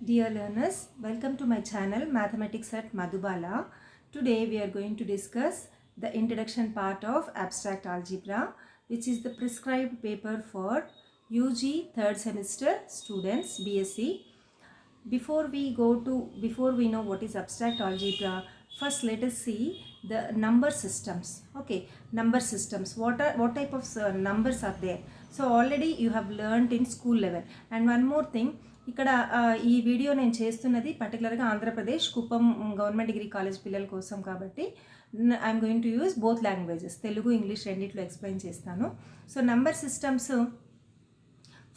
Dear learners, welcome to my channel Mathematics at Madhubala. Today we are going to discuss the introduction part of abstract algebra, which is the prescribed paper for UG third semester students BSc. Before we know what is abstract algebra, first let us see the number systems. Okay, number systems. What type of numbers are there? So already you have learned in school level. And one more thing, ఇక్కడ ఈ video నేను చేస్తున్నది పర్టికులర్గా Andhra Pradesh Kuppam government degree college పిల్లల కోసం కాబట్టి I'm going to use both languages, Telugu English రెండిట్లో explain చేస్తాను. సో నంబర్ సిస్టమ్స్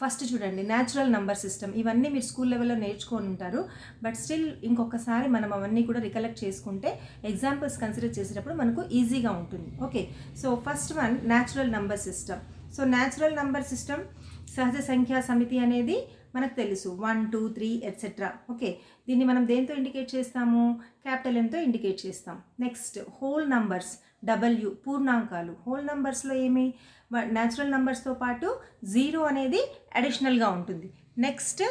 ఫస్ట్ చూడండి, న్యాచురల్ నంబర్ సిస్టమ్. ఇవన్నీ మీరు స్కూల్ లెవెల్లో నేర్చుకొని ఉంటారు, బట్ స్టిల్ ఇంకొకసారి మనం అవన్నీ కూడా రికలెక్ట్ చేసుకుంటే ఎగ్జాంపుల్స్ కన్సిడర్ చేసేటప్పుడు మనకు ఈజీగా ఉంటుంది. Okay, so first one natural number system. So natural number system సహజ సంఖ్యా సమితి అనేది మనకు తెలుసు, 1 2 3 ఎట్సెట్రా. ఓకే, దీన్ని మనం దేంతో ఇండికేట్ చేస్తాము? క్యాపిటల్ ఎంతో ఇండికేట్ చేస్తాం. నెక్స్ట్ హోల్ నంబర్స్, డబ్ల్యూ పూర్ణాంకాలు. హోల్ నంబర్స్లో ఏమి, న్యాచురల్ నంబర్స్తో పాటు 0 అనేది అడిషనల్గా ఉంటుంది. నెక్స్ట్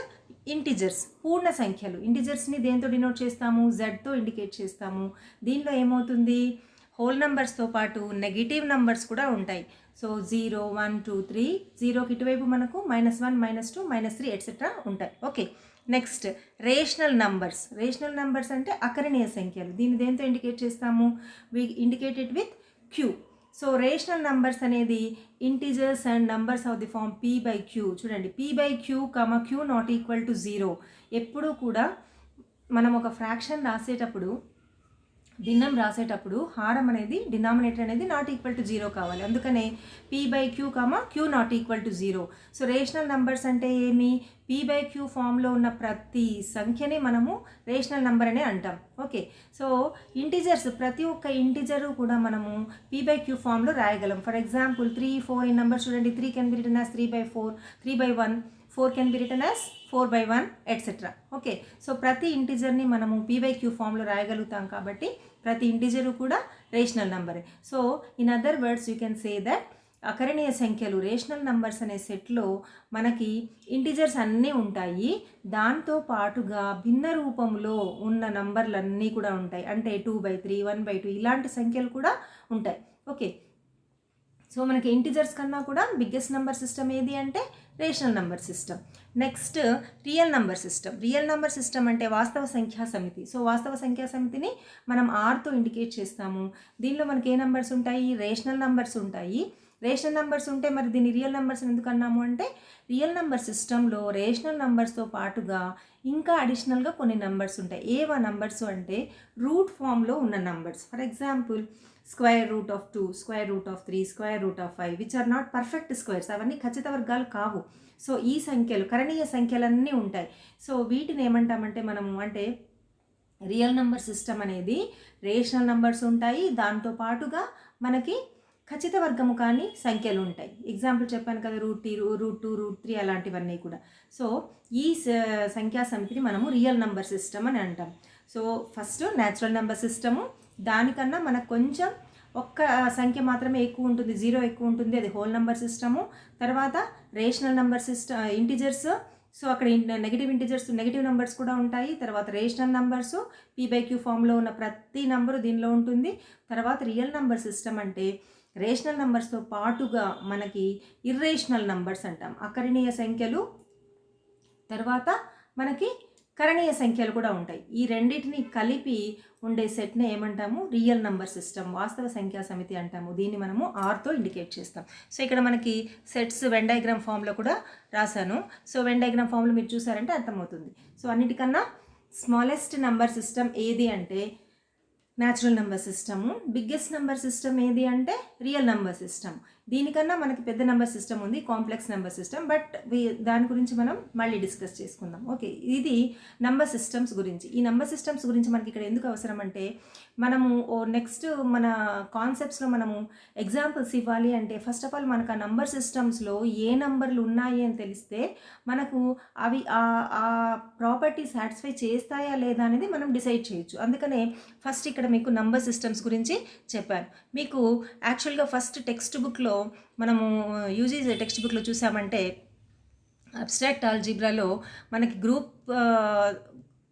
ఇంటిజర్స్, పూర్ణ సంఖ్యలు. ఇంటిజర్స్ని దేంతో డినోట్ చేస్తాము? జెడ్తో ఇండికేట్ చేస్తాము. దీనిలో ఏమవుతుంది, హోల్ నంబర్స్తో పాటు నెగిటివ్ నంబర్స్ కూడా ఉంటాయి. సో 0 1 2 3, 0కి ఇటువైపు మనకు -1 -2 -3 ఎట్సెట్రా ఉంటాయి. Okay, next rational numbers. Rational numbers అంటే అకరణీయ సంఖ్యలు. దీన్ని దేంతో ఇండికేట్ చేస్తాము? We indicated with Q. So rational numbers అనేది integers and numbers of the form p/q. చూడండి, p/q, q not equal to 0. ఎప్పుడూ కూడా మనం ఒక ఫ్రాక్షన్ రాసేటప్పుడు, భిన్నం రాసేటప్పుడు హారం అనేది, డినామినేటర్ అనేది నాట్ ఈక్వల్ టు 0 కావాలి. అందుకనే p/q, q not equal to 0. So rational numbers అంటే ఏమి? p/q ఫామ్లో ఉన్న ప్రతి సంఖ్యని మనము రేషనల్ నంబర్ అనే అంటాం. ఓకే, సో ఇంటిజర్స్, ప్రతి ఒక్క ఇంటిజరు కూడా మనము p/q ఫామ్లో రాయగలం. ఫర్ ఎగ్జాంపుల్ 3 4 ఈ నెంబర్ చూడండి, 3 can be written as 3/4, 3/1, 4 can be written as 4/1 etcetera. Okay, so ప్రతి ఇంటిజర్ని మనము p/q ఫామ్లో రాయగలుగుతాం కాబట్టి ప్రతి ఇంటిజరు కూడా రేషనల్ నంబరే. So in other words you can say that అకరణీయ సంఖ్యలు, రేషనల్ నంబర్స్ అనే సెట్లో మనకి ఇంటిజర్స్ అన్నీ ఉంటాయి. దాంతో పాటుగా భిన్న రూపంలో ఉన్న నంబర్లన్నీ కూడా ఉంటాయి. అంటే 2/3, 1/2 ఇలాంటి సంఖ్యలు కూడా ఉంటాయి. ఓకే, సో మనకి ఇంటిజర్స్ కన్నా కూడా బిగ్గెస్ట్ నెంబర్ సిస్టమ్ ఏది అంటే rational number system. Next real number system. Real number system అంటే వాస్తవ సంఖ్యా సమితి. సో వాస్తవ సంఖ్యా సమితిని మనం ఆర్తో ఇండికేట్ చేస్తాము. దీనిలో మనకి ఏ నెంబర్స్ ఉంటాయి? రేషనల్ నెంబర్స్ ఉంటాయి. రేషనల్ నెంబర్స్ ఉంటే మరి దీన్ని రియల్ నెంబర్స్ ఎందుకు అన్నాము అంటే, రియల్ నెంబర్ సిస్టంలో రేషనల్ నెంబర్స్తో పాటుగా ఇంకా అడిషనల్గా కొన్ని నెంబర్స్ ఉంటాయి. ఏవా నెంబర్స్ అంటే రూట్ ఫామ్లో ఉన్న numbers. For example square root of 2, square root of 3, square root of 5, which are not perfect squares. అవన్నీ ఖచ్చిత వర్గాలు కావు. సో ఈ సంఖ్యలు, కరణీయ సంఖ్యలన్నీ ఉంటాయి. సో వీటిని ఏమంటామంటే మనము, అంటే రియల్ నెంబర్ సిస్టమ్ అనేది రేషనల్ నెంబర్స్ ఉంటాయి, దాంతో పాటుగా మనకి ఖచ్చిత వర్గము కానీ సంఖ్యలు ఉంటాయి. ఎగ్జాంపుల్ చెప్పాను కదా, √2, √3 అలాంటివన్నీ కూడా. సో ఈ సంఖ్యా సమితిని మనము రియల్ నెంబర్ సిస్టమ్ అని అంటాం. So first natural number system, దానికన్నా మనకు కొంచెం ఒక్క సంఖ్య మాత్రమే ఎక్కువ ఉంటుంది, 0 ఎక్కువ ఉంటుంది, అది హోల్ నెంబర్ సిస్టము. తర్వాత rational number system, integers. So అక్కడ నెగిటివ్ ఇంటిజర్స్, నెగిటివ్ నెంబర్స్ కూడా ఉంటాయి. తర్వాత రేషనల్ నెంబర్స్, p/q ఫామ్లో ఉన్న ప్రతి నెంబరు దీనిలో ఉంటుంది. తర్వాత రియల్ నెంబర్ సిస్టమ్ అంటే రేషనల్ నెంబర్స్తో పాటుగా మనకి ఇర్రేషనల్ నెంబర్స్ అంటాం, అకరణీయ సంఖ్యలు. తర్వాత మనకి కరణీయ సంఖ్యలు కూడా ఉంటాయి. ఈ రెండింటిని కలిపి ఉండే సెట్ని ఏమంటాము? రియల్ నెంబర్ సిస్టమ్, వాస్తవ సంఖ్యా సమితి అంటాము. దీన్ని మనము ఆర్తో ఇండికేట్ చేస్తాం. సో ఇక్కడ మనకి సెట్స్ వెన్ డయాగ్రామ్ ఫామ్లో కూడా రాశాను. సో వెన్ డయాగ్రామ్ ఫామ్లో మీరు చూసారంటే అర్థమవుతుంది. సో అన్నిటికన్నా స్మాలెస్ట్ నెంబర్ సిస్టమ్ ఏది అంటే natural number system. Biggest number system ఏది అంటే రియల్ నెంబర్ సిస్టమ్. దీనికన్నా మనకి పెద్ద నెంబర్ సిస్టమ్ ఉంది, కాంప్లెక్స్ నెంబర్ సిస్టమ్, బట్ దాని గురించి మనం మళ్ళీ డిస్కస్ చేసుకుందాం. ఓకే, ఇది నెంబర్ సిస్టమ్స్ గురించి. ఈ నెంబర్ సిస్టమ్స్ గురించి మనకి ఇక్కడ ఎందుకు అవసరం అంటే, మనము నెక్స్ట్ మన కాన్సెప్ట్స్లో మనము ఎగ్జాంపుల్స్ ఇవ్వాలి అంటే ఫస్ట్ ఆఫ్ ఆల్ మనకు ఆ నెంబర్ సిస్టమ్స్లో ఏ నెంబర్లు ఉన్నాయి అని తెలిస్తే మనకు అవి ఆ ప్రాపర్టీ సాటిస్ఫై చేస్తాయా లేదా అనేది మనం డిసైడ్ చేయొచ్చు. అందుకనే ఫస్ట్ ఇక్కడ మీకు నెంబర్ సిస్టమ్స్ గురించి చెప్పాను. మీకు యాక్చువల్గా ఫస్ట్ టెక్స్ట్ బుక్లో మనము యూజీ టెక్స్ట్ బుక్లో చూసామంటే అబ్స్ట్రాక్ట్ ఆల్జీబ్రాలో మనకి గ్రూప్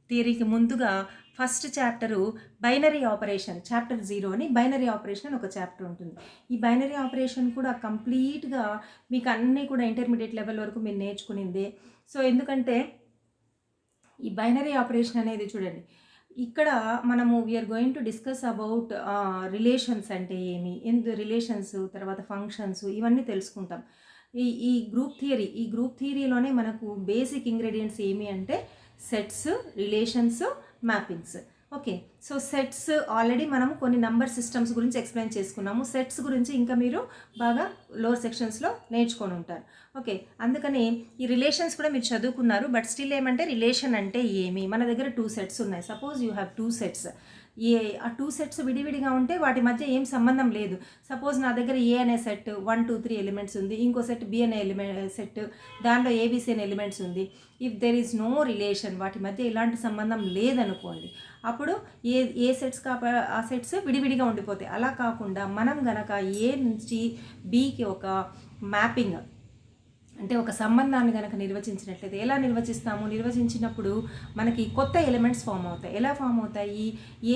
థియరీకి ముందుగా first chapter binary operation, chapter 0 అని బైనరీ ఆపరేషన్ అని ఒక చాప్టర్ ఉంటుంది. ఈ బైనరీ ఆపరేషన్ కూడా కంప్లీట్గా మీకు అన్నీ కూడా ఇంటర్మీడియట్ లెవెల్ వరకు మీరు నేర్చుకునిందే. సో ఎందుకంటే ఈ బైనరీ ఆపరేషన్ అనేది చూడండి, ఇక్కడ మనము we are going to discuss about relations అంటే ఏమి, రిలేషన్స్, తర్వాత ఫంక్షన్స్, ఇవన్నీ తెలుసుకుంటాం. ఈ గ్రూప్ థియరీలోనే మనకు బేసిక్ ఇంగ్రీడియంట్స్ ఏమి అంటే sets, relations, mappings. Okay, so sets already మనము కొన్ని నంబర్ సిస్టమ్స్ గురించి ఎక్స్ప్లెయిన్ చేసుకున్నాము. సెట్స్ గురించి ఇంకా మీరు బాగా లోవర్ సెక్షన్స్లో నేర్చుకొని ఉంటారు. ఓకే, అందుకని ఈ రిలేషన్స్ కూడా మీరు చదువుకున్నారు. బట్ స్టిల్ ఏమంటే రిలేషన్ అంటే ఏమి, మన దగ్గర 2 సెట్స్ ఉన్నాయి. Suppose you have 2 sets. ఆ 2 సెట్స్ విడివిడిగా ఉంటే వాటి మధ్య ఏం సంబంధం లేదు. సపోజ్ నా దగ్గర ఏ అనే సెట్ 1, 2, 3 ఎలిమెంట్స్ ఉంది, ఇంకో సెట్ బి అనే సెట్, దానిలో ఏబిసి అనే ఎలిమెంట్స్ ఉంది. If there is no relation, వాటి మధ్య ఎలాంటి సంబంధం లేదనుకోండి, అప్పుడు ఏ సెట్స్ ఆ సెట్స్ విడివిడిగా ఉండిపోతాయి. అలా కాకుండా మనం గనక ఏ నుంచి బికి ఒక మ్యాపింగ్ అంటే ఒక సంబంధాన్ని కనుక నిర్వచించినట్లయితే, ఎలా నిర్వచించినప్పుడు మనకి కొత్త ఎలిమెంట్స్ ఫామ్ అవుతాయి. ఎలా ఫామ్ అవుతాయి?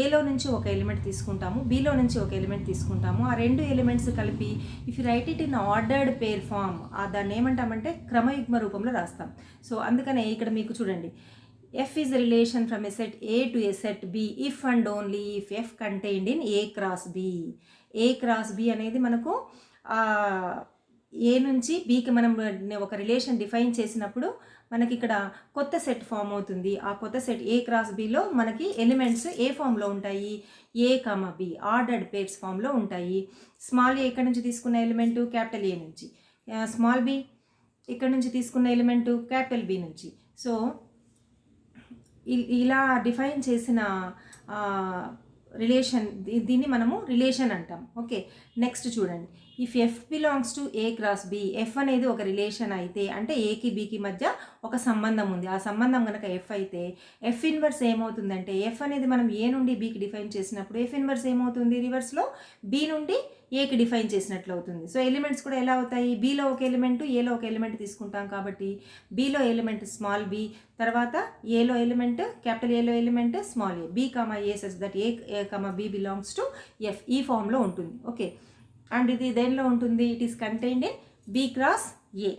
ఏలో నుంచి ఒక ఎలిమెంట్ తీసుకుంటాము, బిలో నుంచి ఒక ఎలిమెంట్ తీసుకుంటాము. ఆ 2 ఎలిమెంట్స్ కలిపి if you write it in ordered pair form, దాన్ని ఏమంటామంటే క్రమయుగ్మ రూపంలో రాస్తాం. సో అందుకనే ఇక్కడ మీకు చూడండి, F is a relation from a set A to a set B if and only if F contained in A cross B. A cross B అనేది మనకు ఏ నుంచి బీకి మనం ఒక రిలేషన్ డిఫైన్ చేసినప్పుడు మనకి ఇక్కడ కొత్త సెట్ ఫామ్ అవుతుంది. ఆ కొత్త సెట్ ఏ క్రాస్ బిలో మనకి ఎలిమెంట్స్ ఏ ఫామ్లో ఉంటాయి, ఏ కామా బి ఆర్డర్డ్ పేర్స్ ఫామ్లో ఉంటాయి. స్మాల్ ఏ ఇక్కడ నుంచి తీసుకున్న ఎలిమెంటు క్యాపిటల్ ఏ నుంచి, స్మాల్ బి ఇక్కడ నుంచి తీసుకున్న ఎలిమెంటు క్యాపిటల్ బి నుంచి. సో ఇలా డిఫైన్ చేసిన రిలేషన్, దీన్ని మనము రిలేషన్ అంటాం. ఓకే, నెక్స్ట్ చూడండి, if F belongs to A cross B, F అనేది ఒక రిలేషన్ అయితే అంటే ఏకి బీకి మధ్య ఒక సంబంధం ఉంది. ఆ సంబంధం కనుక ఎఫ్ అయితే ఎఫ్ ఇన్వర్స్ ఏమవుతుందంటే, ఎఫ్ అనేది మనం ఏ నుండి బీకి డిఫైన్ చేసినప్పుడు ఎఫ్ ఇన్వర్స్ ఏమవుతుంది, రివర్స్లో బి నుండి ఏకి డిఫైన్ చేసినట్లు అవుతుంది. సో ఎలిమెంట్స్ కూడా ఎలా అవుతాయి, బీలో ఒక ఎలిమెంట్, ఏలో ఒక ఎలిమెంట్ తీసుకుంటాం కాబట్టి బీలో ఎలిమెంట్ స్మాల్ బి, తర్వాత ఏలో ఎలిమెంట్ క్యాపిటల్ ఏలో element small A, B comma A such that A comma B belongs to F, ఈ ఫామ్లో ఉంటుంది. ఓకే, అండ్ ఇది దేనిలో ఉంటుంది, it is contained in B cross A.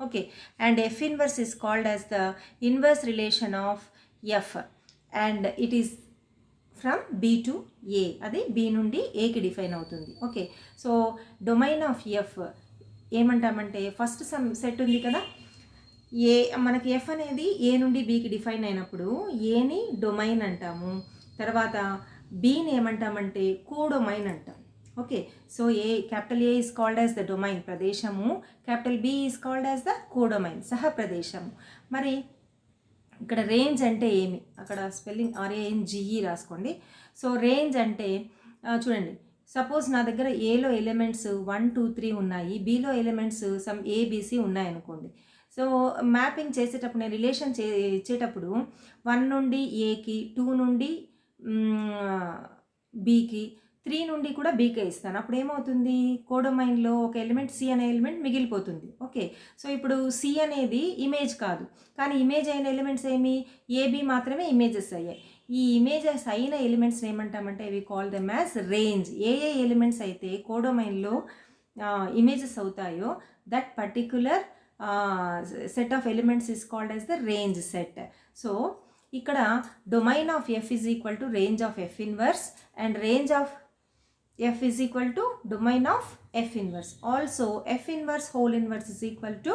Okay, and F inverse is called as the inverse relation of F and it is from B to A, అది B నుండి ఏకి define అవుతుంది. Okay, so domain of F ఏమంటామంటే, first set ఉంది కదా ఏ, మనకి F అనేది A నుండి బీకి డిఫైన్ అయినప్పుడు ఏని డొమైన్ అంటాము, తర్వాత బీని ఏమంటామంటే కోడొమైన్ అంటాం. Okay, so capital A is called as the domain ప్రదేశము, capital B is called as the codomain సహ ప్రదేశము. మరి ఇక్కడ రేంజ్ అంటే ఏమి, అక్కడ స్పెల్లింగ్ RANGE రాసుకోండి. సో రేంజ్ అంటే చూడండి, సపోజ్ నా దగ్గర ఏలో ఎలిమెంట్స్ 1, 2, 3 ఉన్నాయి, బీలో ఎలిమెంట్స్ సమ్ ABC ఉన్నాయి అనుకోండి. సో మ్యాపింగ్ చేసేటప్పుడు, నేను రిలేషన్ ఇచ్చేటప్పుడు 1 నుండి ఏకి, 2 నుండి బీకి, 3 నుండి కూడా బీకే ఇస్తాను. అప్పుడు ఏమవుతుంది, కోడొమైన్లో ఒక ఎలిమెంట్ సి అనే ఎలిమెంట్ మిగిలిపోతుంది. ఓకే, సో ఇప్పుడు సి అనేది ఇమేజ్ కాదు, కానీ ఇమేజ్ అయిన ఎలిమెంట్స్ ఏమి, ఏబి మాత్రమే ఇమేజెస్ అయ్యాయి. ఈ ఇమేజెస్ అయిన ఎలిమెంట్స్ ఏమంటామంటే we call them as range. ఏ ఎలిమెంట్స్ అయితే కోడొమైన్లో ఇమేజెస్ అవుతాయో that particular set of elements is called as the range set. So ఇక్కడ domain of F is equal to range of F inverse and range of F is equal to domain of F inverse. Also F inverse whole inverse is equal to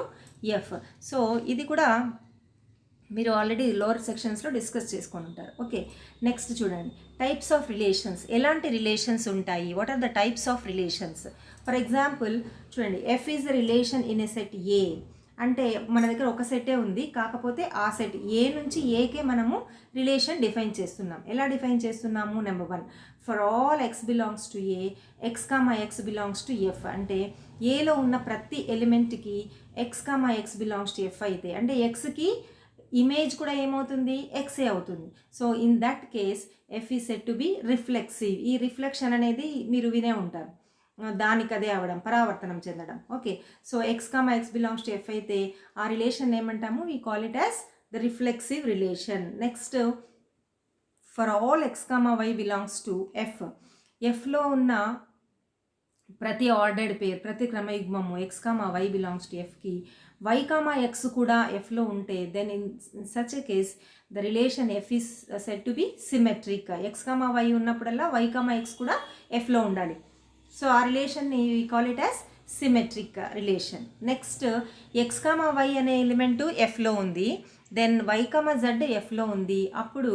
F. So ఇది కూడా మీరు already lower సెక్షన్స్లో discuss చేసుకొని ఉంటారు. Okay, next చూడండి, types of relations. ఎలాంటి relations ఉంటాయి, what are the types of relations. For example చూడండి, F is the relation in a set A, అంటే మన దగ్గర ఒక సెట్టే ఉంది, కాకపోతే ఆ సెట్ ఏ నుంచి ఏకే మనము రిలేషన్ డిఫైన్ చేస్తున్నాం. ఎలా డిఫైన్ చేస్తున్నాము, number 1, for all X belongs to A, X comma X belongs to F, అంటే ఏలో ఉన్న ప్రతి ఎలిమెంట్కి X comma X belongs to F అయితే, అంటే ఎక్స్కి ఇమేజ్ కూడా ఏమవుతుంది, ఎక్సే అవుతుంది. So in that case F is said to be reflexive. ఈ రిఫ్లెక్షన్ అనేది మీరు వినే ఉంటారు. దానికి అదే అవ్వడం, పరావర్తనం చెందడం. Okay, so X comma X belongs to F అయితే ఆ రిలేషన్ ఏమంటాము, we call it as the reflexive relation. Next, for all X comma Y belongs to F, ఎఫ్లో ఉన్న ప్రతి ఆర్డర్డ్ పేర్, ప్రతి క్రమయుగ్మము X comma Y belongs to ఎఫ్కి Y comma X కూడా ఎఫ్లో ఉంటే then in such a case the relation F is said to be symmetric. X comma Y ఉన్నప్పుడల్లా వై కామా ఎక్స్ కూడా ఎఫ్లో ఉండాలి. సో ఆ రిలేషన్ని we call it as symmetric relation. Next, X comma why అనే ఎలిమెంటు ఎఫ్లో ఉంది, then Y comma Z ఎఫ్లో ఉంది, అప్పుడు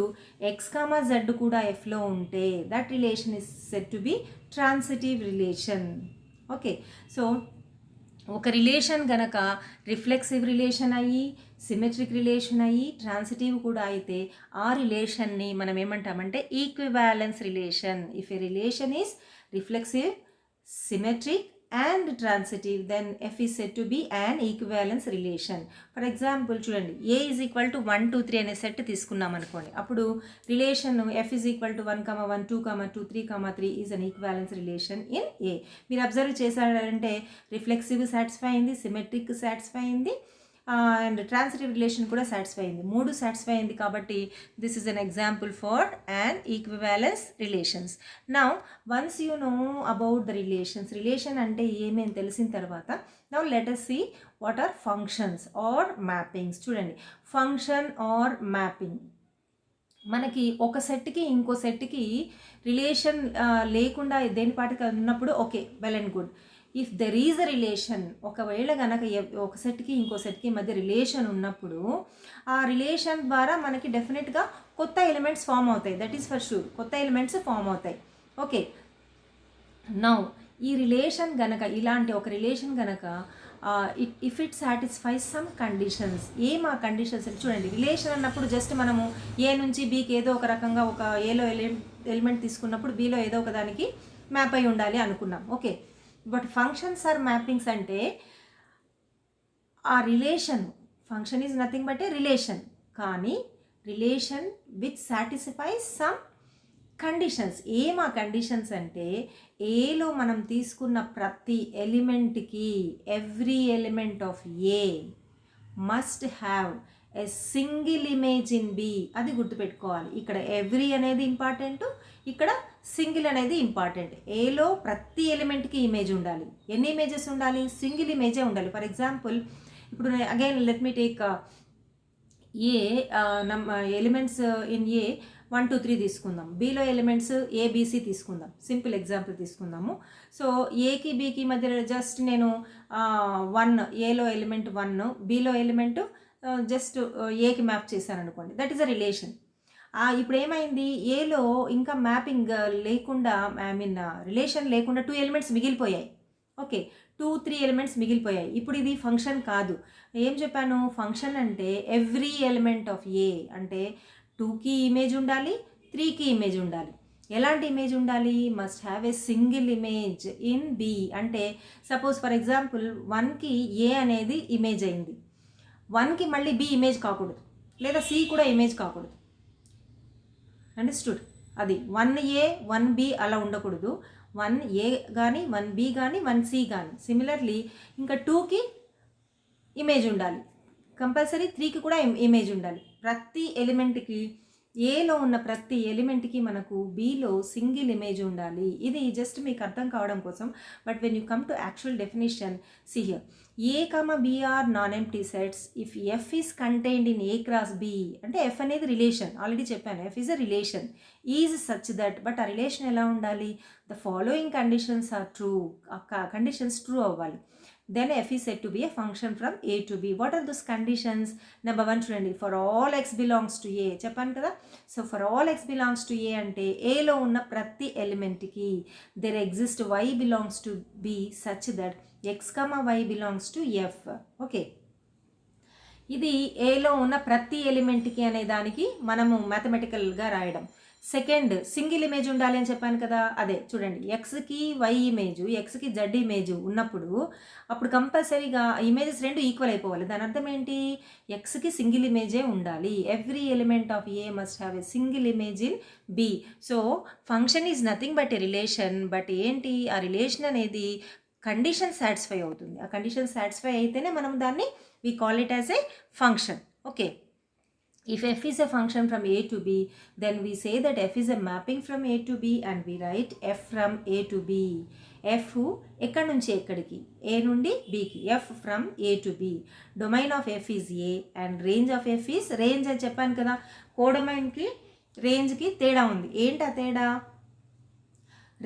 ఎక్స్ కామా జెడ్ కూడా ఎఫ్లో ఉంటే that relation is said to be transitive relation. Okay, so ఒక రిలేషన్ గనక రిఫ్లెక్సివ్ రిలేషన్ అయ్యి, సిమెట్రిక్ రిలేషన్ అయ్యి, ట్రాన్సిటివ్ కూడా అయితే ఆ రిలేషన్ని మనం ఏమంటామంటే equivalence relation. If a relation is reflexive, symmetric and transitive then F is said to be and equivalence relation. For example చూడండి, ఏ ఈజ్ ఈక్వల్ టు 1 2 3 అనే సెట్ తీసుకున్నాం అనుకోండి, అప్పుడు relation F is equal to 1 1 2 2 3 3 is an equivalence relation in a. మీరు observe చేశారంటే reflexive satisfy అయింది, symmetric satisfy అయింది, and transitive relation కూడా సాటిస్ఫై అయింది, 3 సాటిస్ఫై అయింది. కాబట్టి this is an example for and equivalence relations. Now once you know about the relations, relation అంటే ఏమేమి తెలిసిన తర్వాత now let us see what are functions or mappings. చూడండి, ఫంక్షన్ ఆర్ మ్యాపింగ్, మనకి ఒక సెట్కి ఇంకో సెట్కి రిలేషన్ లేకుండా దేని పాటికి ఉన్నప్పుడు okay, well and good. If there is a relation, ఒకవేళ కనుక ఒక సెట్కి ఇంకో సెట్కి మధ్య రిలేషన్ ఉన్నప్పుడు ఆ రిలేషన్ ద్వారా మనకి డెఫినెట్గా కొత్త ఎలిమెంట్స్ ఫామ్ అవుతాయి, దట్ ఈస్ ఫర్ షూర్, కొత్త ఎలిమెంట్స్ ఫామ్ అవుతాయి. ఓకే, నౌ ఈ రిలేషన్ గనక, ఇలాంటి ఒక రిలేషన్ గనక if it satisfies some conditions, ఏం ఆ కండిషన్స్ చూడండి. రిలేషన్ అన్నప్పుడు జస్ట్ మనము ఏ నుంచి బీకి ఏదో ఒక రకంగా ఒక ఏలో ఎలిమెంట్ తీసుకున్నప్పుడు బీలో ఏదో ఒక దానికి మ్యాప్ అయి ఉండాలి అనుకున్నాం. Okay, but functions or mappings అంటే ఆ relation, function is nothing but a relation, కానీ relation which satisfies some conditions. ఏం ఆ కండిషన్స్ అంటే ఏలో మనం తీసుకున్న ప్రతి ఎలిమెంట్కి every element of A must have a single image in B. అది గుర్తుపెట్టుకోవాలి. ఇక్కడ ఎవ్రీ అనేది ఇంపార్టెంట్, ఇక్కడ సింగిల్ అనేది ఇంపార్టెంట్. ఏలో ప్రతి ఎలిమెంట్కి ఇమేజ్ ఉండాలి. ఎన్ని ఇమేజెస్ ఉండాలి? సింగిల్ ఇమేజే ఉండాలి. ఫర్ ఎగ్జాంపుల్, ఇప్పుడు again let me take a elements in a 1 2 3 తీసుకుందాం, బీలో ఎలిమెంట్స్ ఏబిసి తీసుకుందాం, సింపుల్ ఎగ్జాంపుల్ తీసుకుందాము. సో ఏకి బీకి మధ్య జస్ట్ నేను 1, ఏలో ఎలిమెంట్ 1, బీలో ఎలిమెంట్ జస్ట్ ఏకి మ్యాప్ చేశాను అనుకోండి, దట్ ఈస్ అ రిలేషన్. ఇప్పుడు ఏమైంది, ఏలో ఇంకా మ్యాపింగ్ లేకుండా, ఐ మీన్ రిలేషన్ లేకుండా 2 ఎలిమెంట్స్ మిగిలిపోయాయి. ఓకే, 2 3 ఎలిమెంట్స్ మిగిలిపోయాయి. ఇప్పుడు ఇది ఫంక్షన్ కాదు. ఏం చెప్పాను, ఫంక్షన్ అంటే ఎవ్రీ ఎలిమెంట్ ఆఫ్ ఏ అంటే 2కి ఇమేజ్ ఉండాలి, 3కి ఇమేజ్ ఉండాలి. ఎలాంటి ఇమేజ్ ఉండాలి? Must have a single image in B. అంటే సపోజ్ ఫర్ ఎగ్జాంపుల్ 1కి ఏ అనేది ఇమేజ్ అయింది, 1కి మళ్ళీ బి ఇమేజ్ కాకూడదు, లేదా సి కూడా ఇమేజ్ కాకూడదు. అండర్స్టూడ్? అది 1A 1B అలా ఉండకూడదు. 1A కానీ 1B కానీ 1C కానీ. సిమిలర్లీ ఇంకా 2కి ఇమేజ్ ఉండాలి, కంపల్సరీ 3కి కూడా ఇమేజ్ ఉండాలి. ప్రతి ఎలిమెంట్కి, ఏలో ఉన్న ప్రతి ఎలిమెంట్కి మనకు బీలో సింగిల్ ఇమేజ్ ఉండాలి. ఇది జస్ట్ మీకు అర్థం కావడం కోసం. But when you come to actual definition, see here, A comma B are non empty sets if f is contained in A cross B. అంటే ఎఫ్ అనేది రిలేషన్, ఆల్రెడీ చెప్పాను, f is a relation is such that. But ఆ relation ఎలా ఉండాలి? The following conditions are true. ఆ conditions true అవ్వాలి. Then f is said to be a function from a to b. What are those conditions? Number 1 చూడండి, for all x belongs to a చెప్పాను కదా. So for all x belongs to a అంటే ఏలో ఉన్న ప్రతి ఎలిమెంట్కి there exists y belongs to b such that x, y belongs to f. Okay, ఇది ఏలో ఉన్న ప్రతి ఎలిమెంట్కి అనే దానికి మనము మ్యాథమెటికల్గా రాయడం. సెకండ్ సింగిల్ ఇమేజ్ ఉండాలి అని చెప్పాను కదా, అదే చూడండి, ఎక్స్కి వై ఇమేజ్, ఎక్స్కి జెడ్ ఇమేజ్ ఉన్నప్పుడు అప్పుడు కంపల్సరీగా ఇమేజెస్ రెండు ఈక్వల్ అయిపోవాలి. దాని అర్థం ఏంటి, ఎక్స్కి సింగిల్ ఇమేజే ఉండాలి. Every element of A must have a single image in B. So function is nothing but a relation. But ఏంటి, ఆ రిలేషన్ అనేది కండిషన్ సాటిస్ఫై అవుతుంది. ఆ కండిషన్ సాటిస్ఫై అయితేనే మనం దాన్ని we call it as a function. Okay, if f is a function from a to b, then we say that f is a mapping from a to b and we write f from a to b. f ఎక్కడి నుంచి ఎక్కడికి, a నుండి bకి, f from a to b. Domain of f is a and range of f is range అని చెప్పాను కదా. కోడొమైన్కి రేంజ్కి తేడా ఉంది. ఏంటి ఆ తేడా,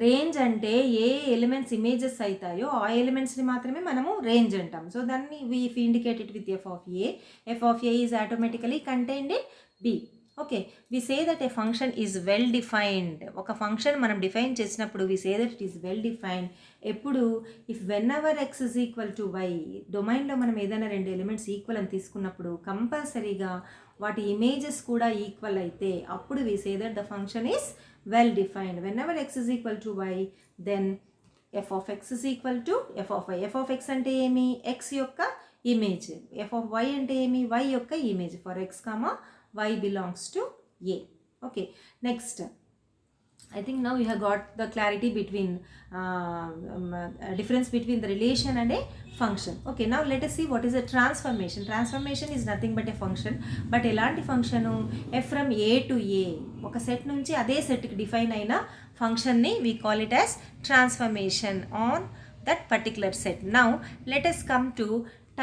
రేంజ్ అంటే ఏ ఎలిమెంట్స్ ఇమేజెస్ అవుతాయో ఆ ఎలిమెంట్స్ని మాత్రమే మనము రేంజ్ అంటాం. సో దాన్ని we indicate it with F of A is automatically contained in B. Okay, we say that a function is well defined. ఒక ఫంక్షన్ మనం డిఫైన్ చేసినప్పుడు we say that it is well defined ఎప్పుడు, if whenever X is equal to Y, డొమైన్లో మనం ఏదైనా రెండు elements equal అని తీసుకున్నప్పుడు కంపల్సరీగా వాటి ఇమేజెస్ కూడా ఈక్వల్ అయితే అప్పుడు we say that the function is well defined. Whenever x is equal to y, then f of x is equal to f of y. f of x అంటే ఏమి, x యొక్క ఇమేజ్. f of y అంటే ఏమి, y యొక్క image. For x, y belongs to a. Okay, next I think now you have got the clarity between difference between the relation and a function. Okay, now let us see what is a transformation. Transformation is nothing but a function. But elanti function f from a to a, oka set nunchi ade set ki define aina function ni we call it as transformation on that particular set. Now let us come to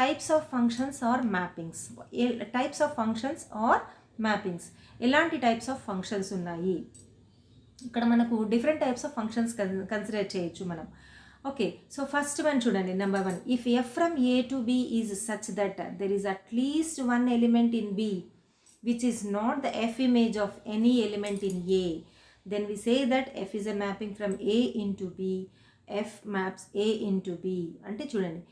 types of functions or mappings. Types of functions or mappings, elanti types of functions unnayi. ఇక్కడ మనకు different types of functions consider చేయొచ్చు మనం. Okay, so first one చూడండి, number 1, if f from A to B is such that there is at least one element in B which is not the f image of any element in A, then we say that f is a mapping from A into B, f maps A into B. అంటే చూడండి,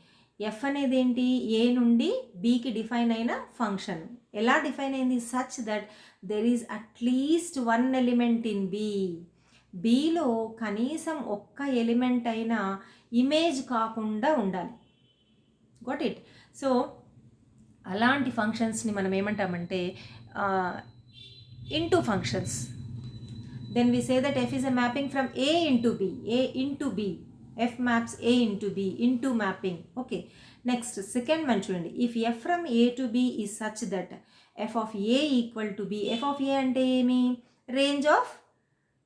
F అనేది ఏంటి, A నుండి బికి define అయిన function. ఎలా define అయింది, such that there is at least one element in B, బిలో కనీసం ఒక్క ఎలిమెంట్ అయినా ఇమేజ్ కాకుండా ఉండాలి. Got it. సో అలాంటి ఫంక్షన్స్ని మనం ఏమంటామంటే into functions. Then we say that f is a mapping from A into B, A into B, f maps a into b, into mapping. Okay, next second one చూడండి, if f from a to b is such that f of a equal to b. f of a అంటే ఏమి, range of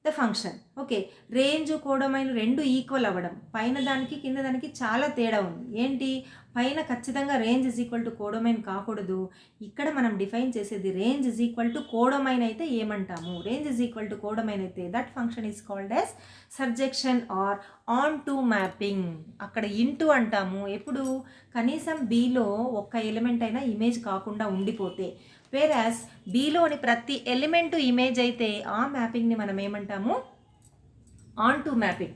the function. Okay, range codomain రెండు equal అవ్వడం, పైన దానికి కింద దానికి చాలా తేడా ఉంది. ఏంటి, పైన ఖచ్చితంగా range is equal to codomain కాకూడదు. ఇక్కడ మనం డిఫైన్ చేసేది range is equal to codomain అయితే ఏమంటాము, range is equal to codomain అయితే that function is called as surjection or onto mapping. అక్కడ ఇంటూ అంటాము ఎప్పుడు, కనీసం బీలో ఒక్క ఎలిమెంట్ అయినా ఇమేజ్ కాకుండా ఉండిపోతే. వేరాస్ బీలోని ప్రతి ఎలిమెంటు ఇమేజ్ అయితే ఆ మ్యాపింగ్ని మనం ఏమంటాము, on to mapping,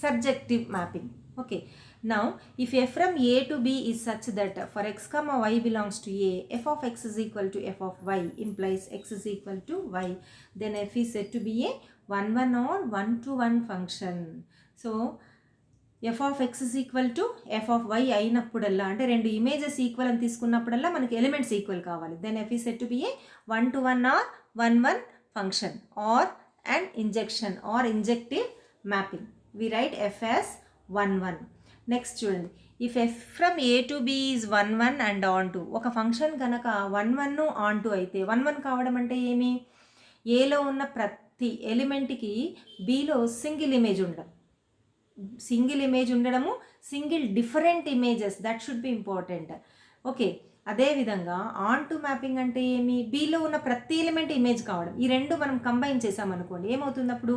subjective mapping. Okay, now if f from a to b is such that for x comma y belongs to a, f of x is equal to f of y implies x is equal to y, then f is said to be a 1-1 or 1-to-1 function. So f of x is equal to f of y అయినప్పుడల్లా, అంటే రెండు images equal అని తీసుకున్నప్పుడల్లా మనకి elements equal కావాలి. దెన్ f is said to be a 1-to-1 or 1-1 function or an injection or injective mapping. We write f as 1-1. Next చూడండి, if f from A to B is 1-1 and on to. ఒక function కనుక 1-1 on to అయితే, 1-1 కావడం అంటే ఏమి, ఏలో ఉన్న ప్రతి ఎలిమెంట్కి బీలో సింగిల్ ఇమేజ్ ఉండడం, సింగిల్ ఇమేజ్ ఉండడము, single different images, that should be important. Okay, అదేవిధంగా ఆన్ టు మ్యాపింగ్ అంటే ఏమి, బీలో ఉన్న ప్రతి ఎలిమెంట్ ఇమేజ్ కావడం. ఈ రెండు మనం కంబైన్ చేసామనుకోండి, ఏమవుతుంది అప్పుడు,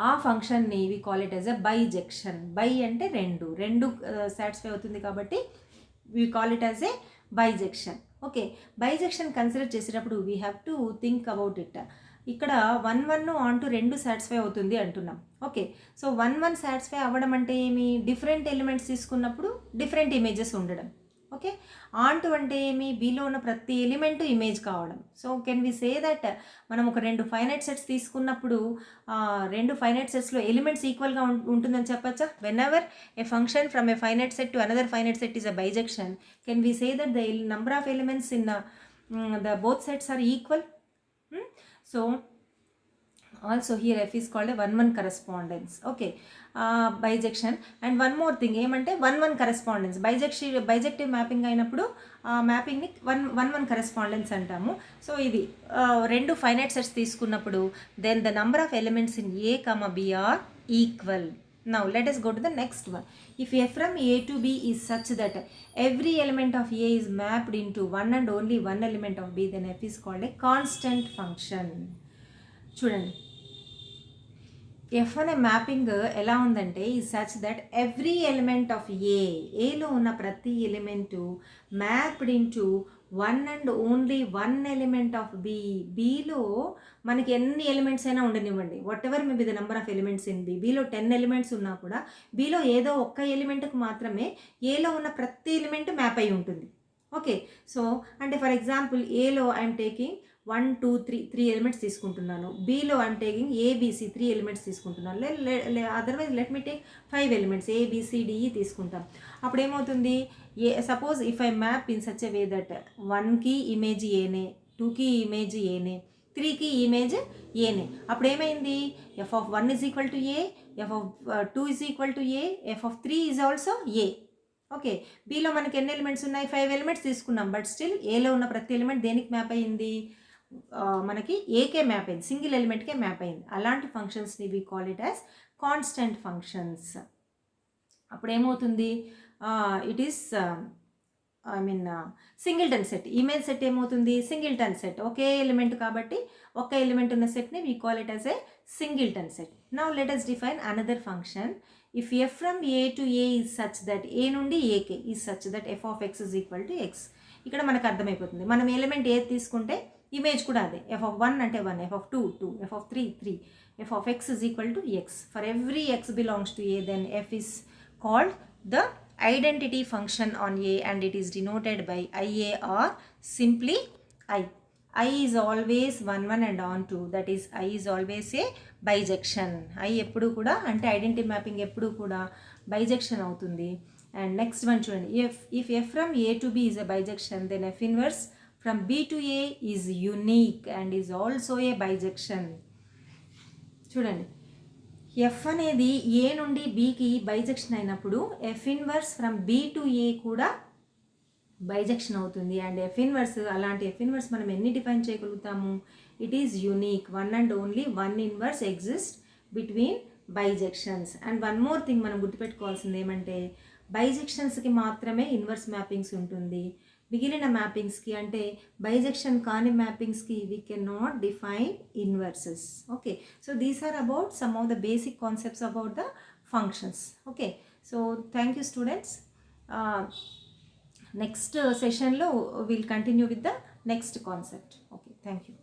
ఆ ఫంక్షన్ని we call it as a bijection. Bi అంటే రెండు సాటిస్ఫై అవుతుంది కాబట్టి we call it as a bijection. Okay, bijection consider చేసేటప్పుడు we have to think about it. ఇక్కడ 1-1 ఆన్ టు రెండు సాటిస్ఫై అవుతుంది అంటున్నాం. ఓకే, సో 1-1 సాటిస్ఫై అవ్వడం అంటే ఏమి, డిఫరెంట్ ఎలిమెంట్స్ తీసుకున్నప్పుడు డిఫరెంట్ ఇమేజెస్ ఉండడం. ఓకే, ఆన్ టు అంటే ఏమి, బీలో ఉన్న ప్రతి ఎలిమెంట్ ఇమేజ్ కావడం. So can we say that మనం ఒక 2 ఫైనైట్ సెట్స్ తీసుకున్నప్పుడు 2 ఫైనైట్ సెట్స్లో ఎలిమెంట్స్ ఈక్వల్గా ఉంటుందని చెప్పచ్చా? Whenever a function from a finite set to another finite set is a bijection, can we say that the number of elements in the both sets are equal? So also here F is called a 1-1 correspondence. Okay, bijection. And one more thing ఏమంటే 1-1 correspondence, bijective mapping అయినప్పుడు మ్యాపింగ్ని 1-1 correspondence అంటాము. So ఇది 2 finite sets తీసుకున్నప్పుడు then the number of elements in A, B are equal. Now let us go to the next one. If F from A to B is such that every element of A is mapped into one and only one element of B, then F is called a constant function. చూడండి, F అనే mapping ఎలా ఉందంటే ఈ such that every element of ఏలో ఉన్న ప్రతి element mapped into one and only one element of బీలో మనకి ఎన్ని ఎలిమెంట్స్ అయినా ఉండనివ్వండి, whatever may be the number of elements in బీలో 10 ఎలిమెంట్స్ ఉన్నా కూడా బీలో ఏదో ఒక్క ఎలిమెంట్కి మాత్రమే ఏలో ఉన్న ప్రతి ఎలిమెంట్ మ్యాప్ అయి ఉంటుంది. ఓకే, సో అంటే ఫర్ ఎగ్జాంపుల్ ఏలో ఐఎమ్ టేకింగ్ 1, 2, 3 ఎలిమెంట్స్ తీసుకుంటున్నాను, బీలో ఐఎమ్ టేకింగ్ ఏబిసి 3 ఎలిమెంట్స్ తీసుకుంటున్నాను, otherwise let me take 5 elements ABCDE తీసుకుంటాం. అప్పుడు ఏమవుతుంది, suppose if I map in such a way that 1కి ఇమేజ్ ఏనే, 2కి ఇమేజ్ ఏనే, 3కి ఇమేజ్ ఏనే, అప్పుడు ఏమైంది, F of 1 is equal to A, F of 2 is equal to A, F of 3 is also a. Okay, బీలో మనకి ఎన్ని ఎలిమెంట్స్ ఉన్నాయి, 5 ఎలిమెంట్స్ తీసుకున్నాం, బట్ స్టిల్ ఏలో ఉన్న ప్రతి ఎలిమెంట్ దేనికి మ్యాప్ అయ్యింది, మనకి ఏకే మ్యాప్ అయింది, సింగిల్ ఎలిమెంట్కే మ్యాప్ అయింది. అలాంటి ఫంక్షన్స్ని we call it as constant functions. అప్పుడు ఏమవుతుంది, it is singleton set. Image set ఏమవుతుంది, సింగిల్టన్ సెట్, ఒకే ఎలిమెంట్ కాబట్టి ఒక ఎలిమెంట్ ఉన్న సెట్ని we call it as a singleton set. Now let us define another function. If f from a to a is such that a నుండి ak is such that f of x is equal to x, ఇక్కడ మనకు అర్థమైపోతుంది, మనం element ఏది తీసుకుంటే image కూడా అదే. F of 1 అంటే 1, F of 2 2, F of 3 3, F of x is equal to x. For every x belongs to a, then f is called the identity function on a and it is denoted by ia or simply I. I is always 1 1 and on 2, that is I is always a bijection. I ఎప్పుడు కూడా అంటే identity mapping ఎప్పుడు కూడా bijection అవుతుంది. And next one చూడండి, if f from a to b is a bijection, then f inverse from b to a is unique and is also a bijection. చూడండి, F అనేది A నుండి బీకి bijection అయినప్పుడు F inverse from B to A కూడా bijection అవుతుంది. And F inverse, అలాంటి F inverse మనం ఎన్ని డిఫైన్ చేయగలుగుతాము, it is unique, one and only one inverse exist between bijections. And one more thing మనం గుర్తుపెట్టుకోవాల్సింది ఏమంటే, బైజెక్షన్స్కి మాత్రమే ఇన్వర్స్ మ్యాపింగ్స్ ఉంటుంది, మిగిలిన మ్యాపింగ్స్కి అంటే బైజెక్షన్ కాని మ్యాపింగ్స్కి we can not define inverses. Okay, so these are about some of the basic concepts about the functions. Okay, so thank you students. Next సెషన్లో will continue with the next concept. Okay, thank you.